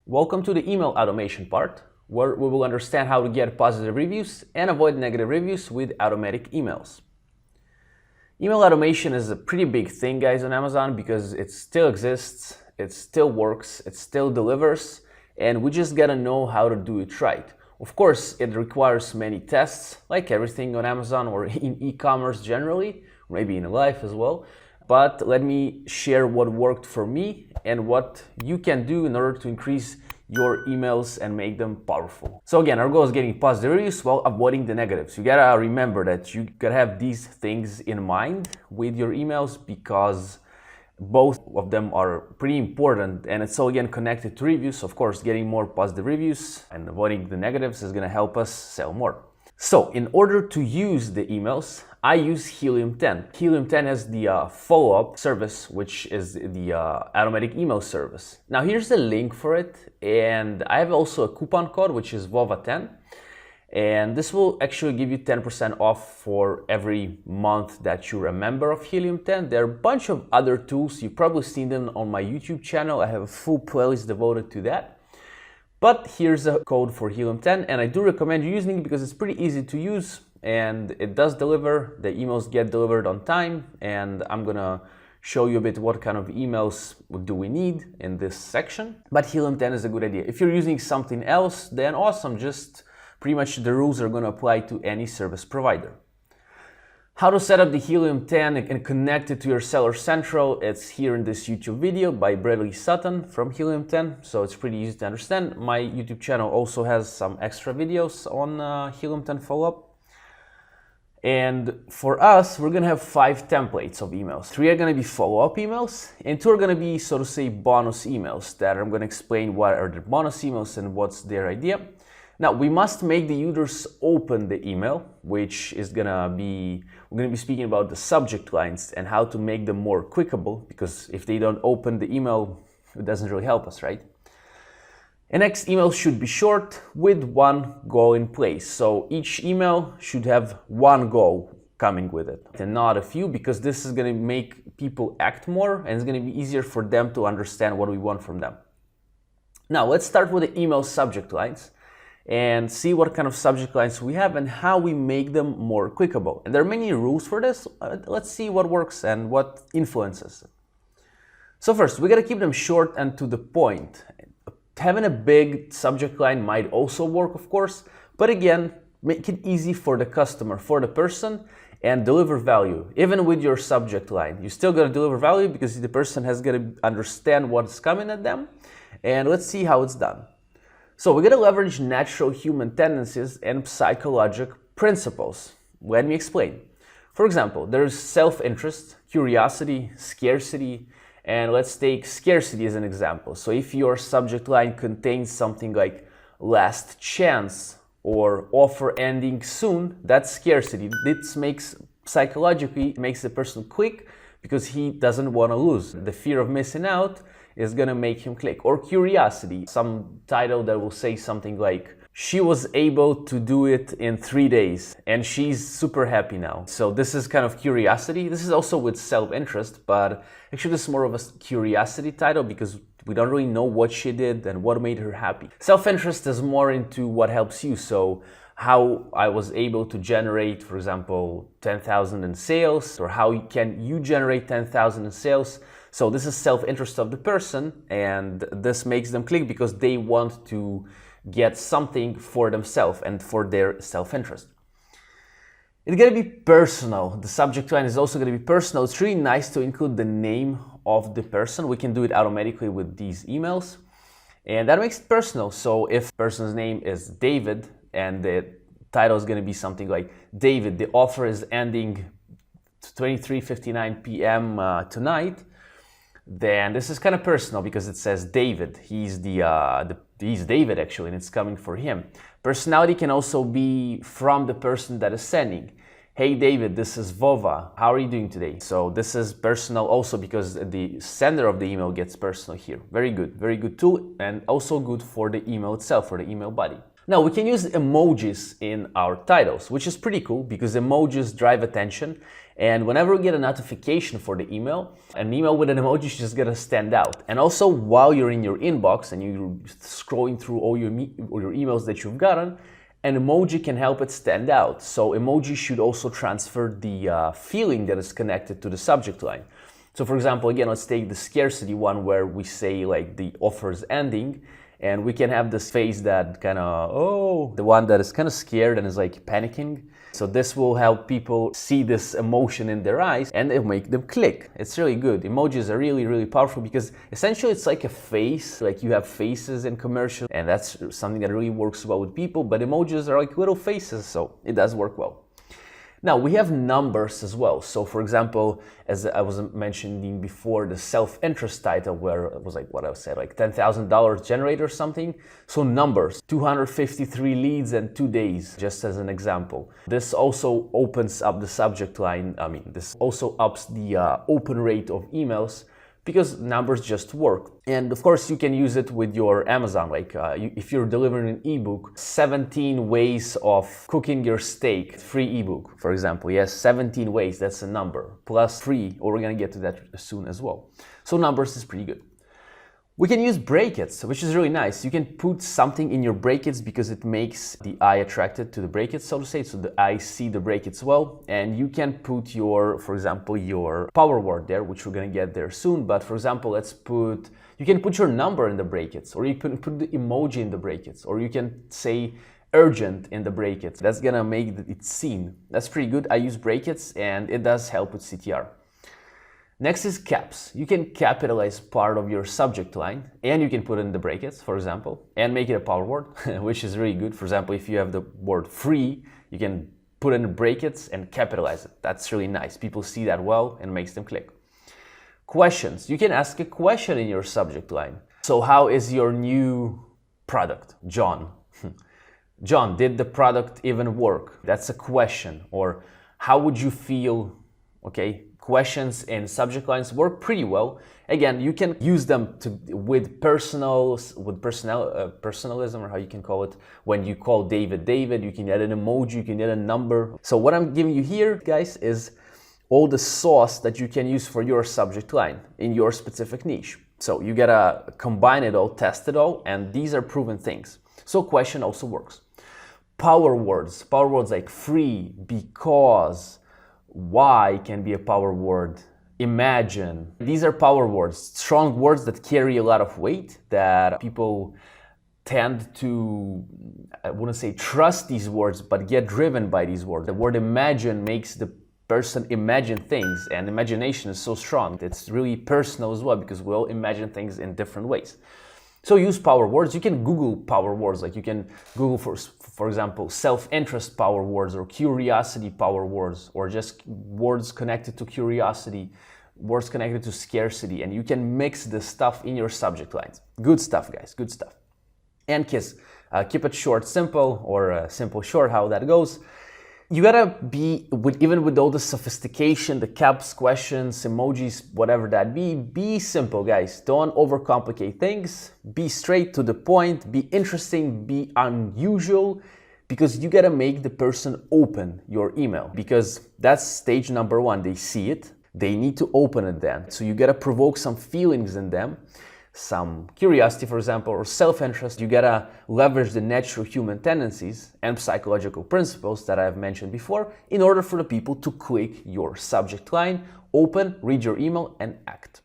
Welcome to the email automation part, where we will understand how to get positive reviews and avoid negative reviews with automatic emails. Email automation is a pretty big thing, guys, on Amazon because it still exists, it still works, it still delivers, and we just gotta know how to do it right. Of course, it requires many tests, like everything on Amazon or in e-commerce generally, maybe in life as well. But let me share what worked for me and what you can do in order to increase your emails and make them powerful. So again, our goal is getting positive reviews while avoiding the negatives. You gotta remember that you gotta have these things in mind with your emails because both of them are pretty important, and it's all again connected to reviews. Of course, getting more positive reviews and avoiding the negatives is gonna help us sell more. So in order to use the emails, I use Helium 10. Helium 10 has the follow-up service, which is the automatic email service. Now here's the link for it, and I have also a coupon code, which is Vova 10. And this will actually give you 10% off for every month that you're a member of Helium 10. There are a bunch of other tools. You've probably seen them on my YouTube channel. I have a full playlist devoted to that. But here's a code for Helium 10, and I do recommend you using it because it's pretty easy to use and it does deliver. The emails get delivered on time, and I'm gonna show you a bit what kind of emails do we need in this section. But Helium 10 is a good idea. If you're using something else, then awesome. Just pretty much the rules are gonna apply to any service provider. How to set up the Helium 10 and connect it to your Seller Central, it's here in this YouTube video by Bradley Sutton from Helium 10, so it's pretty easy to understand. My YouTube channel also has some extra videos on Helium 10 follow-up. And for us, we're gonna have 5 templates of emails. 3 are gonna be follow-up emails, and 2 are gonna be, so to say, bonus emails that I'm gonna explain what are the bonus emails and what's their idea. Now, we must make the users open the email, which is we're gonna be speaking about the subject lines and how to make them more clickable, because if they don't open the email, it doesn't really help us, right? And next, email should be short with one goal in place. So each email should have one goal coming with it and not a few, because this is gonna make people act more and it's gonna be easier for them to understand what we want from them. Now, let's start with the email subject lines and see what kind of subject lines we have and how we make them more clickable. And there are many rules for this. Let's see what works and what influences it. So first, we gotta keep them short and to the point. Having a big subject line might also work, of course, but again, make it easy for the customer, for the person, and deliver value. Even with your subject line, you still gotta deliver value because the person has gotta understand what's coming at them. And let's see how it's done. So we're gonna leverage natural human tendencies and psychological principles. Let me explain. For example, there's self-interest, curiosity, scarcity, and let's take scarcity as an example. So if your subject line contains something like last chance or offer ending soon, that's scarcity. This psychologically makes the person click because he doesn't want to lose. The fear of missing out is gonna make him click. Or curiosity, some title that will say something like, she was able to do it in 3 days and she's super happy now. So this is kind of curiosity. This is also with self-interest, but actually this is more of a curiosity title because we don't really know what she did and what made her happy. Self-interest is more into what helps you. So how I was able to generate, for example, 10,000 in sales, or how can you generate 10,000 in sales. So this is self-interest of the person, and this makes them click because they want to get something for themselves and for their self-interest. It's gonna be personal. The subject line is also gonna be personal. It's really nice to include the name of the person. We can do it automatically with these emails, and that makes it personal. So if the person's name is David and the title is gonna be something like, David, the offer is ending 23:59 p.m. Tonight, then this is kind of personal because it says David. He's he's David actually, and it's coming for him. Personality can also be from the person that is sending. Hey David, this is Vova. How are you doing today? So this is personal also because the sender of the email gets personal here. Very good tool, and also good for the email itself, for the email body. Now we can use emojis in our titles, which is pretty cool because emojis drive attention. And whenever we get a notification for the email, an email with an emoji is just gonna stand out. And also while you're in your inbox and you're scrolling through all your emails that you've gotten, an emoji can help it stand out. So emoji should also transfer the feeling that is connected to the subject line. So for example, again, let's take the scarcity one where we say like the offer is ending. And we can have this face that kind of, oh, the one that is kind of scared and is like panicking. So this will help people see this emotion in their eyes and it'll make them click. It's really good. Emojis are really, really powerful because essentially it's like a face, like you have faces in commercials, and that's something that really works well with people, but emojis are like little faces, so it does work well. Now we have numbers as well. So for example, as I was mentioning before, the self-interest title where it was like what I said, like $10,000 generated or something. So numbers, 253 leads in 2 days, just as an example. This also opens up the subject line. This also ups the open rate of emails because numbers just work. And of course you can use it with your Amazon, like if you're delivering an ebook, 17 ways of cooking your steak, free ebook, for example. Yes, 17 ways, that's a number, plus free, or we're gonna get to that soon as well. So numbers is pretty good. We can use brackets, which is really nice. You can put something in your brackets because it makes the eye attracted to the brackets, so to say, so the eye see the brackets well. And you can put your, for example, your power word there, which we're gonna get there soon. But for example, you can put your number in the brackets, or you can put the emoji in the brackets, or you can say urgent in the brackets. That's gonna make it seen. That's pretty good. I use brackets and it does help with CTR. Next is caps. You can capitalize part of your subject line and you can put it in the brackets, for example, and make it a power word, which is really good. For example, if you have the word free, you can put it in the brackets and capitalize it. That's really nice. People see that well and makes them click. Questions. You can ask a question in your subject line. So how is your new product, John? John, did the product even work? That's a question. Or how would you feel? Okay. Questions and subject lines work pretty well. Again, you can use them with personalism, or how you can call it. When you call David, you can add an emoji, you can add a number. So what I'm giving you here, guys, is all the sauce that you can use for your subject line in your specific niche. So you gotta combine it all, test it all, and these are proven things. So question also works. Power words like free, because, why can be a power word. Imagine. These are power words, strong words that carry a lot of weight, that people tend to, I wouldn't say trust these words, but get driven by these words. The word imagine makes the person imagine things, and imagination is so strong. It's really personal as well because we all imagine things in different ways. So use power words. You can Google power words, like you can Google for example, self-interest power words or curiosity power words, or just words connected to curiosity, words connected to scarcity, and you can mix this stuff in your subject lines. Good stuff, guys, good stuff. And keep it short, simple, or simple, short, how that goes. You gotta be, even with all the sophistication, the caps, questions, emojis, whatever that be simple, guys. Don't overcomplicate things. Be straight to the point, be interesting, be unusual, because you gotta make the person open your email, because that's stage number one. They see it, they need to open it then. So you gotta provoke some feelings in them, some curiosity, for example, or self-interest. You gotta leverage the natural human tendencies and psychological principles that I've mentioned before in order for the people to click your subject line, open, read your email, and act.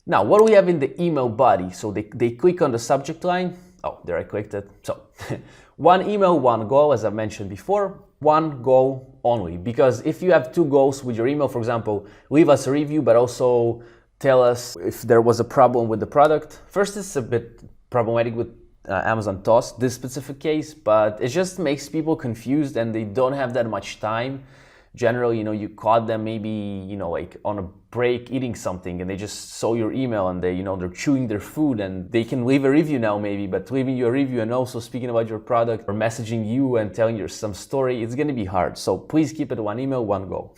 Now, what do we have in the email body? So they click on the subject line. Oh, there I clicked it. So one email, one goal, as I mentioned before, one goal only. Because if you have two goals with your email, for example, leave us a review, but also tell us if there was a problem with the product. First, it's a bit problematic with Amazon Toss, this specific case, but it just makes people confused and they don't have that much time. Generally, you caught them maybe, like on a break eating something, and they just saw your email and they, they're chewing their food, and they can leave a review now maybe, but leaving you a review and also speaking about your product or messaging you and telling you some story, it's gonna be hard. So please keep it one email, one goal.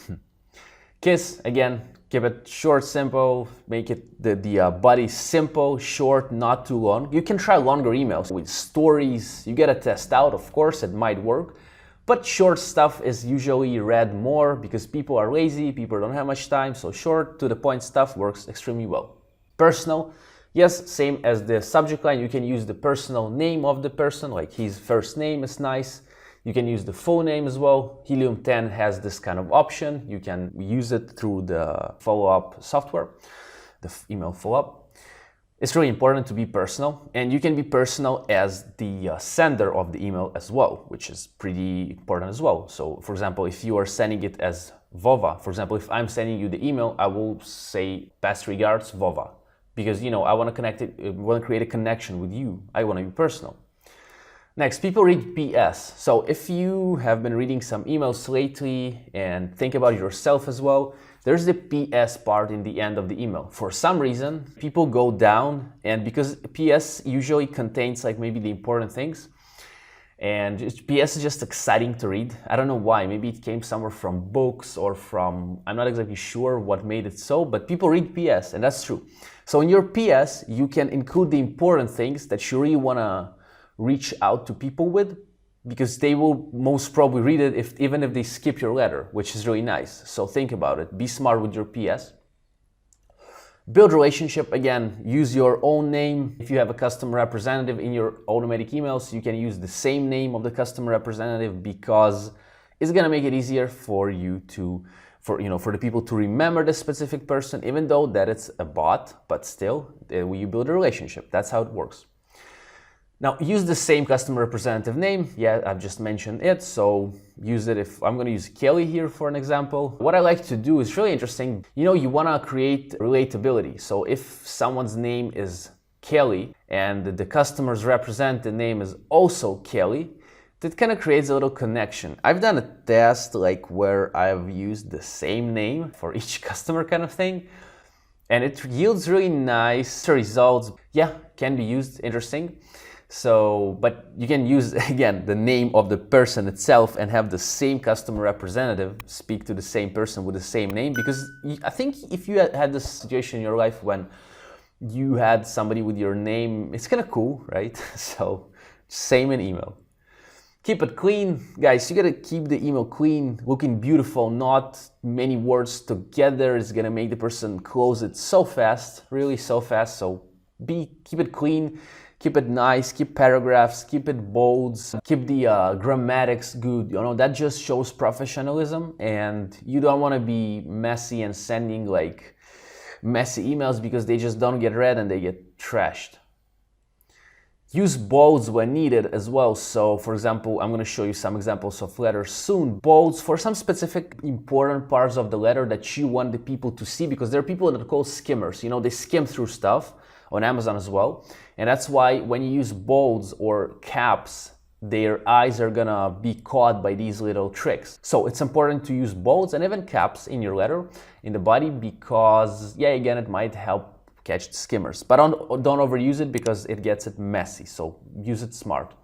Kiss, again, Keep it short, simple, make it the body simple, short, not too long. You can try longer emails with stories. You gotta test out, of course, it might work. But short stuff is usually read more because people are lazy, people don't have much time, so short, to the point stuff works extremely well. Personal, yes, same as the subject line, you can use the personal name of the person, like his first name is nice. You can use the full name as well. Helium 10 has this kind of option. You can use it through the follow-up software, the email follow-up. It's really important to be personal, and you can be personal as the sender of the email as well, which is pretty important as well. So, for example, if you are sending it as Vova, for example, if I'm sending you the email, I will say best regards, Vova, because I want to create a connection with you. I want to be personal. Next, people read PS. So if you have been reading some emails lately and think about yourself as well, there's the PS part in the end of the email. For some reason, people go down, and because PS usually contains like maybe the important things, and PS is just exciting to read. I don't know why, maybe it came somewhere from books or from, I'm not exactly sure what made it so, but people read PS, and that's true. So in your PS, you can include the important things that you really wanna reach out to people with, because they will most probably read it even if they skip your letter, which is really nice. So think about it, be smart with your PS. Build relationship, again, use your own name. If you have a customer representative in your automatic emails, you can use the same name of the customer representative, because it's gonna make it easier for you to, for the people to remember the specific person, even though that it's a bot, but still, you build a relationship. That's how it works. Now, use the same customer representative name. Yeah, I've just mentioned it, so use it. If I'm gonna use Kelly here for an example. What I like to do is really interesting. You wanna create relatability. So if someone's name is Kelly and the customer's representative name is also Kelly, that kind of creates a little connection. I've done a test like where I've used the same name for each customer kind of thing, and it yields really nice results. Yeah, can be used, interesting. So, but you can use, again, the name of the person itself and have the same customer representative speak to the same person with the same name, because I think if you had this situation in your life when you had somebody with your name, it's kind of cool, right? So, same in email. Keep it clean. Guys, you gotta keep the email clean, looking beautiful, not many words together. It's gonna make the person close it so fast, really so fast. So, keep it clean. Keep it nice, keep paragraphs, keep it bolds, keep the grammatics good. That just shows professionalism, and you don't want to be messy and sending like messy emails because they just don't get read and they get trashed. Use bolds when needed as well. So for example, I'm going to show you some examples of letters soon. Bolds for some specific important parts of the letter that you want the people to see, because there are people that are called skimmers. They skim through stuff on Amazon as well. And that's why when you use bolds or caps, their eyes are gonna be caught by these little tricks. So it's important to use bolds and even caps in your letter, in the body, because, yeah, again, it might help catch the skimmers. But don't overuse it because it gets it messy, so use it smart.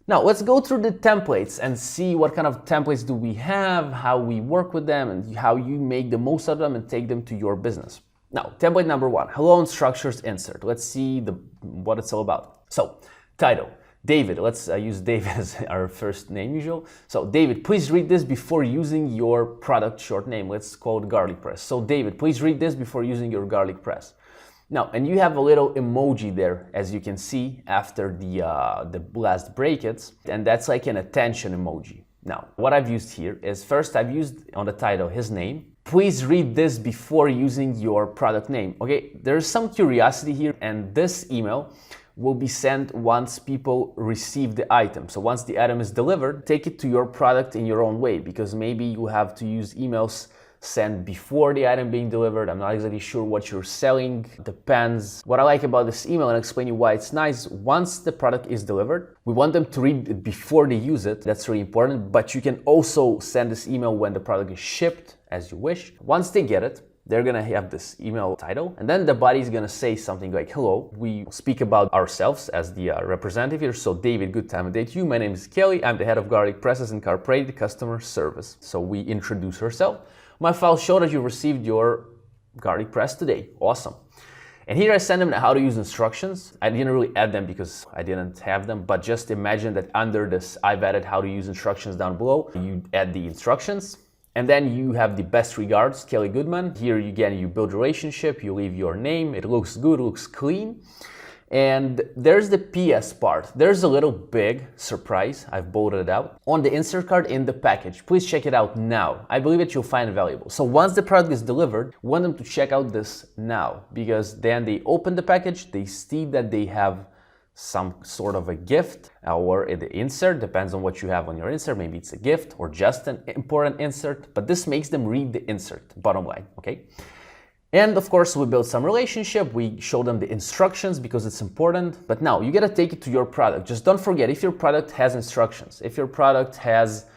Now, let's go through the templates and see what kind of templates do we have, how we work with them, and how you make the most of them and take them to your business. Now, template number 1, hello and structures insert. Let's see what it's all about. So, title, David. Let's use David as our first name usual. So, David, please read this before using your product short name. Let's call it garlic press. So, David, please read this before using your garlic press. Now, and you have a little emoji there, as you can see, after the last brackets, and that's like an attention emoji. Now, what I've used here is, first I've used on the title his name. Please read this before using your product name. Okay, there's some curiosity here, and this email will be sent once people receive the item. So once the item is delivered, take it to your product in your own way, because maybe you have to use emails sent before the item being delivered. I'm not exactly sure what you're selling, depends. What I like about this email, and I'll explain you why it's nice, once the product is delivered, we want them to read it before they use it. That's really important, but you can also send this email when the product is shipped, as you wish. Once they get it, they're gonna have this email title, and then the body is gonna say something like, hello, we speak about ourselves as the representative here. So David, good time of day to you. My name is Kelly. I'm the head of garlic presses and customer service. So we introduce ourselves. My files show that you received your garlic press today. Awesome. And here I send them how to use instructions. I didn't really add them because I didn't have them, but just imagine that under this, I've added how to use instructions down below. You add the instructions, and then you have the best regards, Kelly Goodman. Here again, you build relationship, you leave your name. It looks good, looks clean. And there's the PS part. There's a little big surprise. I've bolted it out on the insert card in the package. Please check it out now. I believe that you'll find it valuable. So once the product is delivered, I want them to check out this now, because then they open the package, they see that they have some sort of a gift or the insert, depends on what you have on your insert. Maybe it's a gift or just an important insert, but this makes them read the insert, bottom line, okay? And of course, we build some relationship, we show them the instructions because it's important. But now you gotta take it to your product. Just don't forget, if your product has instructions, if your product has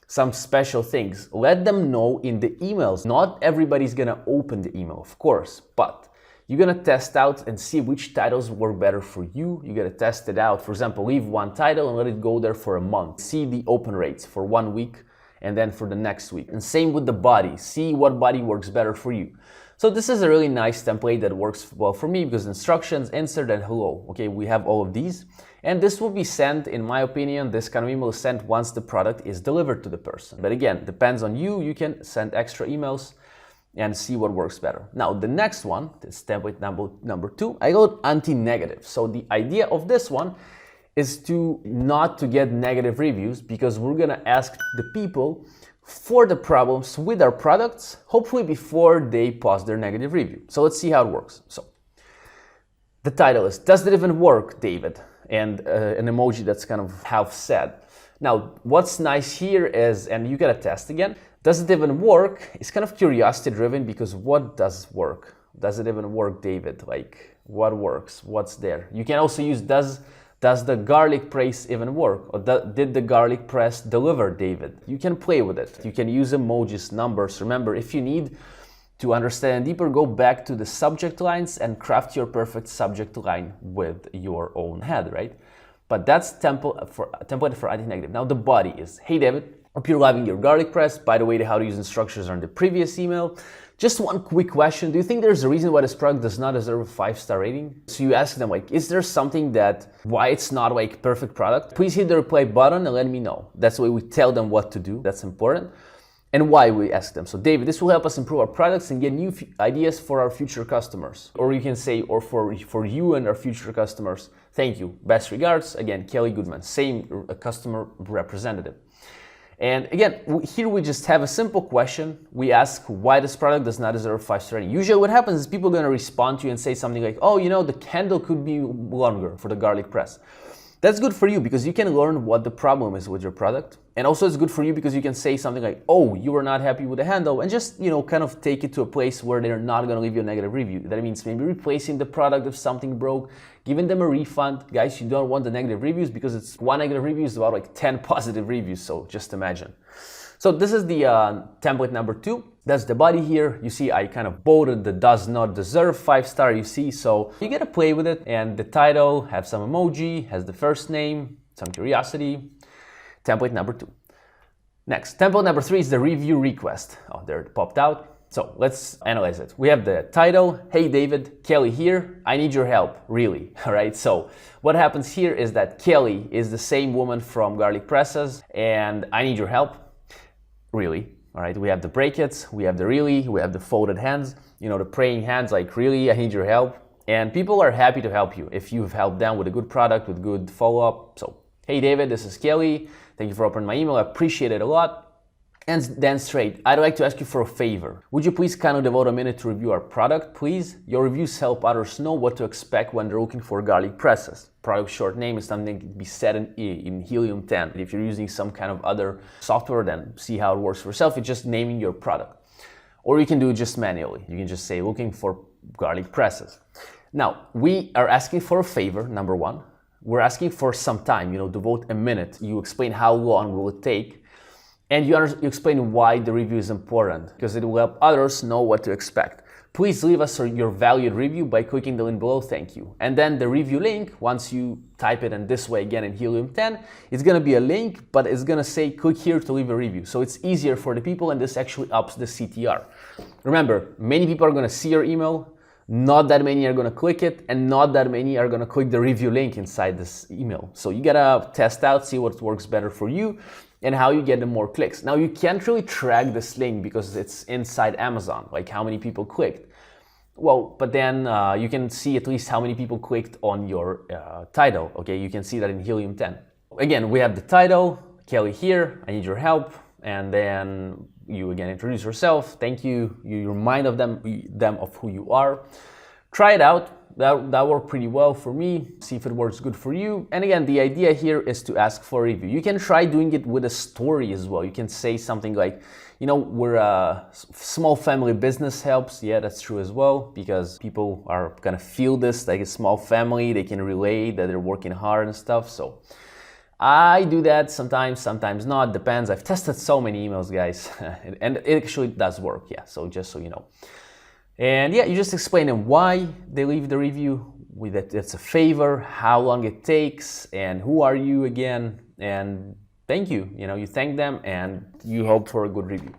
some special things, let them know in the emails. Not everybody's gonna open the email, of course, but you're gonna test out and see which titles work better for you. You gotta test it out. For example, leave one title and let it go there for a month. See the open rates for 1 week and then for the next week. And same with the body. See what body works better for you. So this is a really nice template that works well for me because instructions, insert, and hello. Okay, we have all of these. And this will be sent, in my opinion, this kind of email is sent once the product is delivered to the person. But again, depends on you. You can send extra emails and see what works better. Now, the next one, this template number 2, I got anti-negative. So the idea of this one is to not to get negative reviews, because we're gonna ask the people for the problems with our products, hopefully before they post their negative review. So let's see how it works. So the title is, does it even work, David? And an emoji that's kind of half sad. Now, what's nice here is, and you gotta test again, does it even work? It's kind of curiosity driven, because what does work? Does it even work, David? Like, what works? What's there? You can also use, does the garlic press even work? Or did the garlic press deliver, David? You can play with it. You can use emojis, numbers. Remember, if you need to understand deeper, go back to the subject lines and craft your perfect subject line with your own head, right? But that's template for anti-negative. Now the body is, hey David, hope you're loving your garlic press. By the way, the how to use instructions are in the previous email. Just one quick question. Do you think there's a reason why this product does not deserve a 5-star rating? So you ask them, like, is there something why it's not like perfect product? Please hit the reply button and let me know. That's the way we tell them what to do. That's important. And why we ask them. So David, this will help us improve our products and get new ideas for our future customers. Or you can say, or for you and our future customers, thank you. Best regards. Again, Kelly Goodman, same customer representative. And again, here we just have a simple question. We ask why this product does not deserve 5-star rating. Usually what happens is people are going to respond to you and say something like, oh, you know, the candle could be longer for the garlic press. That's good for you because you can learn what the problem is with your product. And also it's good for you because you can say something like, oh, you were not happy with the handle, and just, you know, kind of take it to a place where they're not going to leave you a negative review. That means maybe replacing the product if something broke, giving them a refund. Guys, you don't want the negative reviews because it's one negative review is about like 10 positive reviews. So just imagine. So this is the template number 2. That's the body here. You see, I kind of bolded the does not deserve 5-star, you see. So you get to play with it. And the title has some emoji, has the first name, some curiosity. Template number 2. Next, template number 3 is the review request. Oh, there it popped out. So let's analyze it. We have the title, hey David, Kelly here, I need your help, really, all right? So what happens here is that Kelly is the same woman from Garlic Presses, and I need your help, really, all right? We have the brackets, we have the really, we have the folded hands, you know, the praying hands, like really, I need your help. And people are happy to help you if you've helped them with a good product, with good follow-up. So, hey David, this is Kelly. Thank you for opening my email. I appreciate it a lot. And then straight, I'd like to ask you for a favor. Would you please kindly devote a minute to review our product, please? Your reviews help others know what to expect when they're looking for garlic presses. Product short name is something that can be set in Helium 10. If you're using some kind of other software, then see how it works for yourself. It's just naming your product. Or you can do it just manually. You can just say, looking for garlic presses. Now, we are asking for a favor, number 1. We're asking for some time, you know, devote a minute. You explain how long will it take, and you explain why the review is important, because it will help others know what to expect. please leave us your valued review by clicking the link below, thank you. And then the review link, once you type it in this way again in Helium 10, it's gonna be a link, but it's gonna say click here to leave a review. So it's easier for the people and this actually ups the CTR. Remember, many people are gonna see your email, not that many are gonna click it, and not that many are gonna click the review link inside this email. So you gotta test out, see what works better for you, and how you get the more clicks. Now you can't really track this link because it's inside Amazon, like how many people clicked. Well, but then you can see at least how many people clicked on your title, okay? You can see that in Helium 10. Again, we have the title, Kelly here, I need your help, and then you again introduce yourself, thank you, you remind them of who you are. Try it out. That worked pretty well for me. See if it works good for you. And again, the idea here is to ask for a review. You can try doing it with a story as well. You can say something like, you know, we're a small family business helps. Yeah, that's true as well, because people are gonna feel this like a small family. They can relate that they're working hard and stuff. So I do that sometimes, sometimes not, depends. I've tested so many emails, guys, and it actually does work. Yeah, so just so you know. And yeah, you just explain them why they leave the review, with that it's a favor, how long it takes, and who are you again, and thank you. You know, you thank them and you hope for a good review.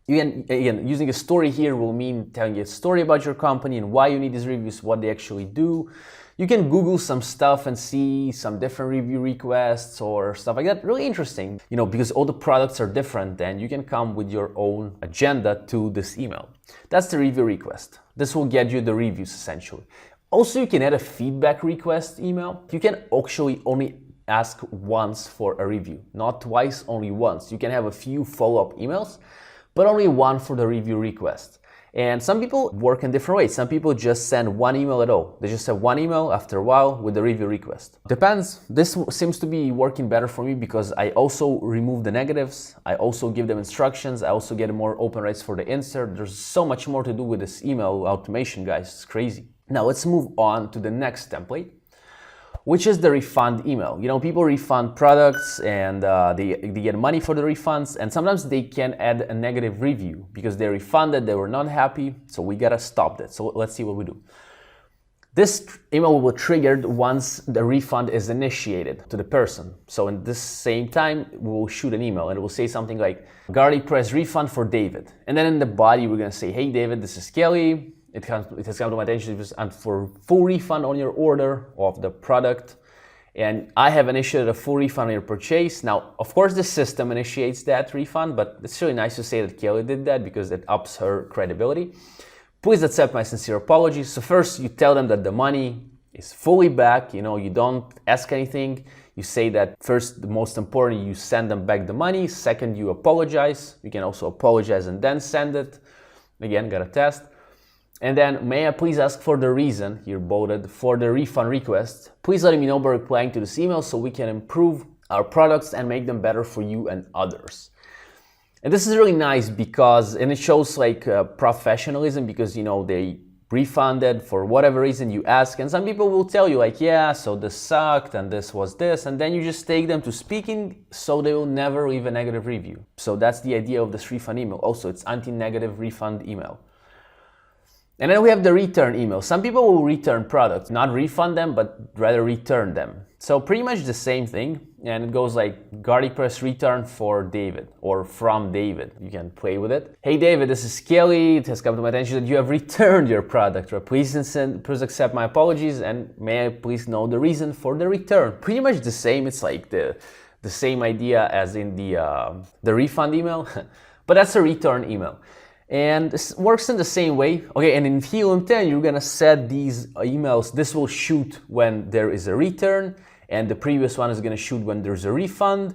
Again, using a story here will mean telling a story about your company and why you need these reviews, what they actually do. You can Google some stuff and see some different review requests or stuff like that. Really interesting, you know, because all the products are different and you can come with your own agenda to this email. That's the review request. This will get you the reviews essentially. Also, you can add a feedback request email. You can actually only ask once for a review, not twice, only once. You can have a few follow-up emails, but only one for the review request. And some people work in different ways. Some people just send one email at all. They just have one email after a while with the review request. Depends. This seems to be working better for me because I also remove the negatives. I also give them instructions. I also get more open rates for the insert. There's so much more to do with this email automation, guys. It's crazy. Now let's move on to the next template, which is the refund email. You know, people refund products and they get money for the refunds, and sometimes they can add a negative review because they refunded, they were not happy, so we gotta stop that. So let's see what we do. This email will be triggered once the refund is initiated to the person. So in this same time, we will shoot an email and it will say something like, garlic press refund for David. And then in the body, we're gonna say, hey David, this is Kelly. It has come to my attention and for full refund on your order of the product. And I have initiated a full refund on your purchase. Now, of course, the system initiates that refund, but it's really nice to say that Kelly did that because it ups her credibility. Please accept my sincere apologies. So first, you tell them that the money is fully back. You know, you don't ask anything. You say that first, the most important, you send them back the money. Second, you apologize. You can also apologize and then send it. Again, gotta test. And then, may I please ask for the reason, here bolded, for the refund request. Please let me know by replying to this email so we can improve our products and make them better for you and others. And this is really nice because, and it shows like professionalism because, you know, they refunded for whatever reason you ask. And some people will tell you like, yeah, so this sucked and this was this. And then you just take them to speaking so they will never leave a negative review. So that's the idea of this refund email. Also, it's anti-negative refund email. And then we have the return email. Some people will return products, not refund them, but rather return them. So pretty much the same thing. And it goes like garlic press return for David or from David. You can play with it. Hey David, this is Kelly. It has come to my attention that you have returned your product. Please accept my apologies and may I please know the reason for the return. Pretty much the same. It's like the same idea as in the refund email, but that's a return email. And this works in the same way. Okay, and in Helium 10, you're gonna set these emails. This will shoot when there is a return, and the previous one is gonna shoot when there's a refund.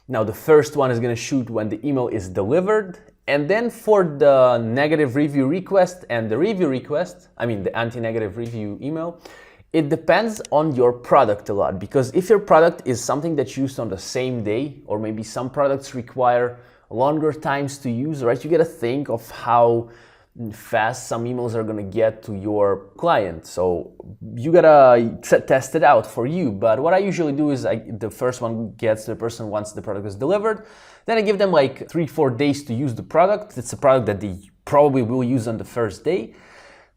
Now the first one is gonna shoot when the email is delivered. And then for the negative review request and the review request, I mean the anti-negative review email, it depends on your product a lot. Because if your product is something that's used on the same day, or maybe some products require longer times to use, right? You gotta think of how fast some emails are gonna get to your client. So you gotta test it out for you. But what I usually do is the first one gets to the person once the product is delivered. Then I give them like 3-4 days to use the product. It's a product that they probably will use on the first day.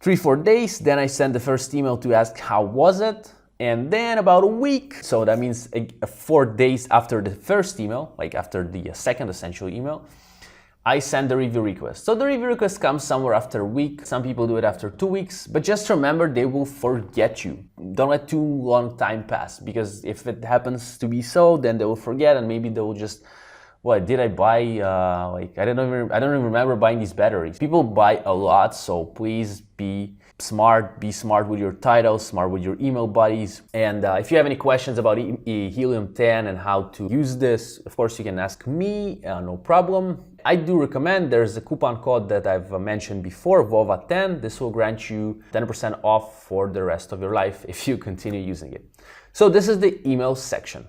3-4 days, then I send the first email to ask how was it, and then about a week, so that means 4 days after the first email, like after the second essential email, I send the review request. So the review request comes somewhere after a week. Some people do it after 2 weeks, but just remember they will forget you. Don't let too long time pass, because if it happens to be so, then they will forget and maybe they will just, what did I buy? I don't even remember buying these batteries. People buy a lot, so please be smart with your titles, smart with your email bodies. And if you have any questions about Helium 10 and how to use this, of course you can ask me, no problem. I do recommend, there's a coupon code that I've mentioned before, Vova 10. This will grant you 10% off for the rest of your life if you continue using it. So this is the email section.